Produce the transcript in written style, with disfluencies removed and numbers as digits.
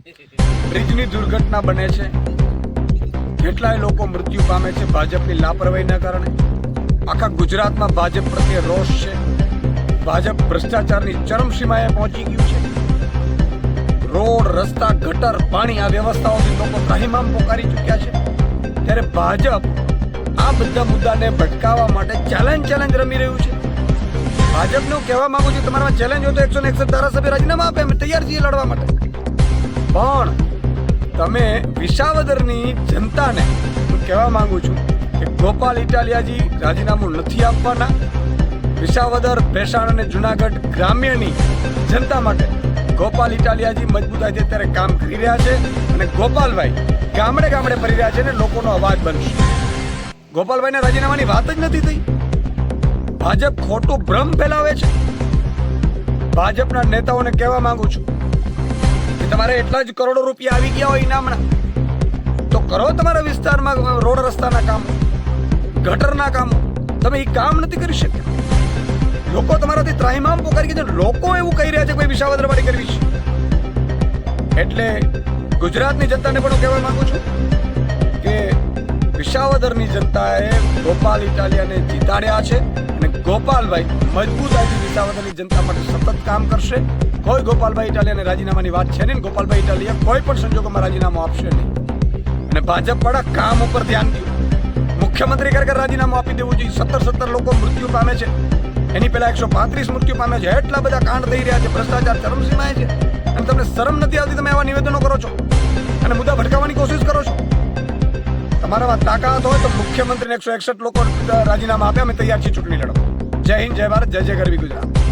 બ્રિજની દુર્ઘટના બને છે, કેટલાય લોકો મૃત્યુ પામે છે ભાજપની લાપરવાહીના કારણે. આખા ગુજરાતમાં ભાજપ પ્રત્યે રોષ છે. ભાજપ ભ્રષ્ટાચારની ચરમસીમાએ પહોંચી ગયું છે. રોડ, રસ્તા, ગટર, પાણી આ વ્યવસ્થાઓથી લોકો ત્રાહિમામ પોકારી ચૂક્યા છે. ત્યારે ભાજપ આ બધા મુદ્દાને ભટકાવવા માટે ચેલેન્જ રમી રહ્યું છે. ભાજપને હું કહેવા માંગુ છું, તમારા ચેલેન્જ હોય તો 161 ધારાસભ્ય રાજીનામા આપે, અમે તૈયાર છીએ લડવા માટે. પણ તમે વિસાવદરની જનતાને હું કહેવા માંગુ છું કે ગોપાલ ઇટાલિયાજી રાજીનામું નથી આપવાના. વિસાવદર, ભેસાણ અને જુનાગઢ ગ્રામ્યની જનતા માટે ગોપાલ ઇટાલિયાજી મજબૂતાઈથી અત્યારે કામ કરી રહ્યા છે અને ગોપાલભાઈ ગામડે ગામડે ફરી રહ્યા છે અને લોકોનો અવાજ બનશે. ગોપાલભાઈના રાજીનામાની વાત જ નથી થઈ. ભાજપ ખોટું ભ્રમ ફેલાવે છે. ભાજપના નેતાઓને કહેવા માંગુ છું કે તમારે એટલા જ કરોડો રૂપિયા આવી ગયા હોય ઇનામના તો કરો તમારા વિસ્તારમાં રોડ રસ્તાના કામો, ગટરના કામો. તમે એ કામ નથી કરી શક્યા. લોકો તમારાથી ત્રાહિમામ પોકારી ગયા છે. લોકો એવું કહી રહ્યા છે કે વિસાવદર વાળી કરવી છે. એટલે ગુજરાતની જનતાને પણ હું કહેવા માંગુ છું કે વિસાવદરની જનતાએ ગોપાલ ઇટાલિયાને જીતાડ્યા છે અને ગોપાલભાઈ મજબૂતાઈથી વિસાવદરની જનતા માટે સતત કામ કરશે. કોઈ ગોપાલભાઈ ઇટાલિયાને રાજીનામાની વાત છે નહીં. ગોપાલભાઈ ઇટાલિયા કોઈ પણ સંજોગોમાં રાજીનામું આપશે નહીં. અને ભાજપ વાળા કામ ઉપર ધ્યાન દો. મુખ્યમંત્રી ખરેખર રાજીનામું આપી દેવું જોઈએ. 17 લોકો મૃત્યુ પામે છે, એની પહેલા 135 મૃત્યુ પામે છે. એટલા બધા કાંડ થઈ રહ્યા છે, ભ્રષ્ટાચાર ચરમસીમાએ છે અને તમને શરમ નથી આવતી. તમે આવા નિવેદનો કરો છો અને મુદ્દા ભટકાવવાની કોશિશ કરો છો. તમારામાં તાકાત હોય તો મુખ્યમંત્રીને 161 લોકો રાજીનામા આપે, અમે તૈયાર છીએ ચૂંટણી લડવા. જય હિન્દ, જય ભારત, જય જય ગરવી ગુજરાત.